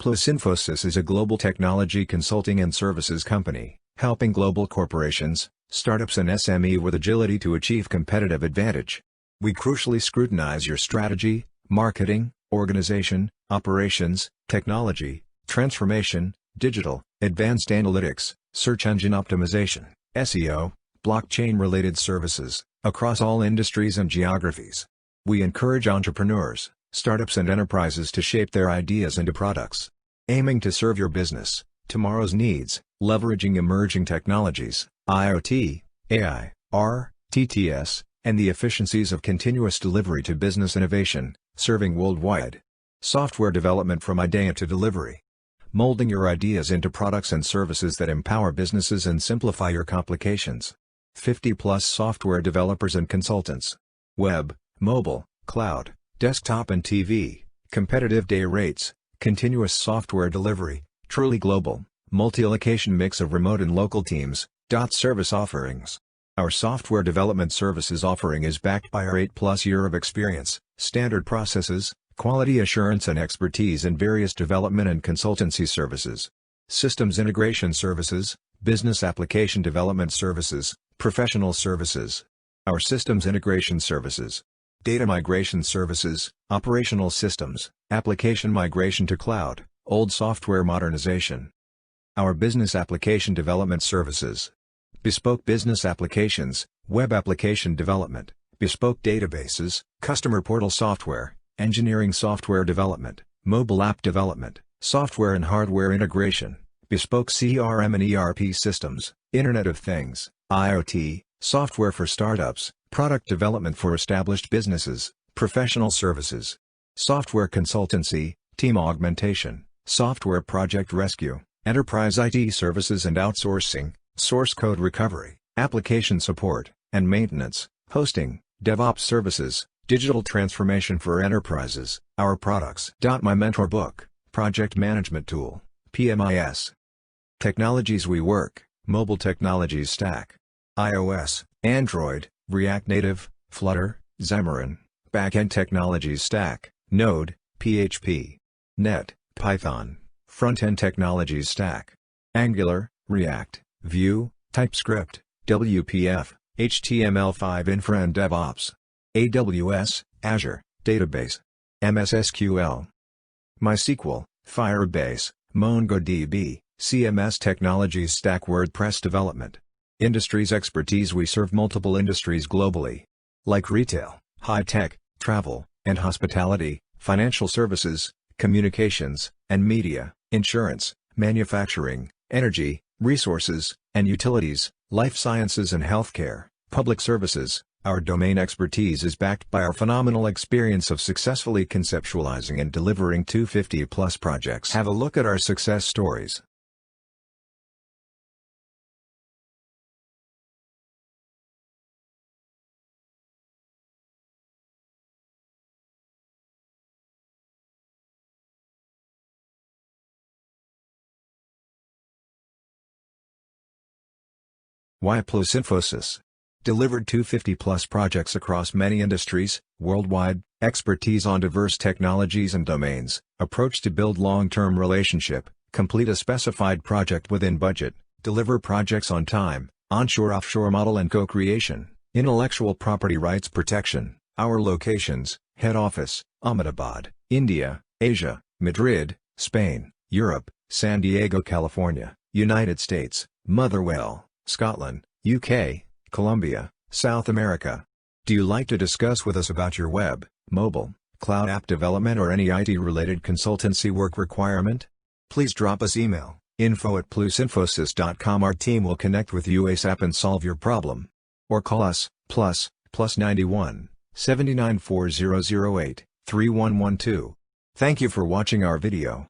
PLUSINFOSYS is a global technology consulting and services company, helping global corporations, startups and SME with agility to achieve competitive advantage. We crucially scrutinize your strategy, marketing, organization, operations, technology, transformation, digital, advanced analytics, search engine optimization, SEO, blockchain-related services, across all industries and geographies. We encourage entrepreneurs, startups and enterprises to shape their ideas into products. Aiming to serve your business, tomorrow's needs, leveraging emerging technologies, IoT, AI, R, TTS, and the efficiencies of continuous delivery to business innovation, serving worldwide. Software development from idea to delivery. Molding your ideas into products and services that empower businesses and simplify your complications. 50+ software developers and consultants. Web, mobile, cloud, desktop and TV, competitive day rates, continuous software delivery, truly global, multi-location mix of remote and local teams. Service offerings. Our software development services offering is backed by our 8+ year of experience, standard processes, quality assurance and expertise in various development and consultancy services. Systems integration services, business application development services, professional services. Our systems integration services. Data migration services, operational systems, application migration to cloud, old software modernization. Our business application development services. Bespoke business applications, web application development, bespoke databases, customer portal software, engineering software development, mobile app development, software and hardware integration, bespoke CRM and ERP systems, Internet of Things, IoT, software for startups, product development for established businesses, professional services. Software consultancy, team augmentation, software project rescue, enterprise IT services and outsourcing, source code recovery, application support, and maintenance, hosting, DevOps services, digital transformation for enterprises, our products. My Mentor book, project management tool, PMIS. Technologies we work, mobile technologies stack. iOS, Android, React Native, Flutter, Xamarin, backend technologies stack, Node, PHP, Net, Python, front-end technologies stack, Angular, React, Vue, TypeScript, WPF, HTML5 Infra and DevOps, AWS, Azure, Database, MS SQL, MySQL, Firebase, MongoDB, CMS technologies stack. WordPress development. Industries expertise. We serve multiple industries globally, like retail, high-tech, travel, and hospitality, financial services, communications, and media, insurance, manufacturing, energy, resources, and utilities, life sciences and healthcare, public services. Our domain expertise is backed by our phenomenal experience of successfully conceptualizing and delivering 250+ projects. Have a look at our success stories. Why PLUSINFOSYS? Delivered 250+ projects across many industries, worldwide, expertise on diverse technologies and domains, approach to build long-term relationship, complete a specified project within budget, deliver projects on time, onshore-offshore model and co-creation, intellectual property rights protection. Our locations: head office, Ahmedabad, India, Asia, Madrid, Spain, Europe, San Diego, California, United States, Motherwell, Scotland, UK, Colombia, South America. Do you like to discuss with us about your web, mobile, cloud app development or any IT-related consultancy work requirement? Please drop us email, info@plusinfosys.com. Our team will connect with you ASAP and solve your problem. Or call us, +91 79 4008 3112. Thank you for watching our video.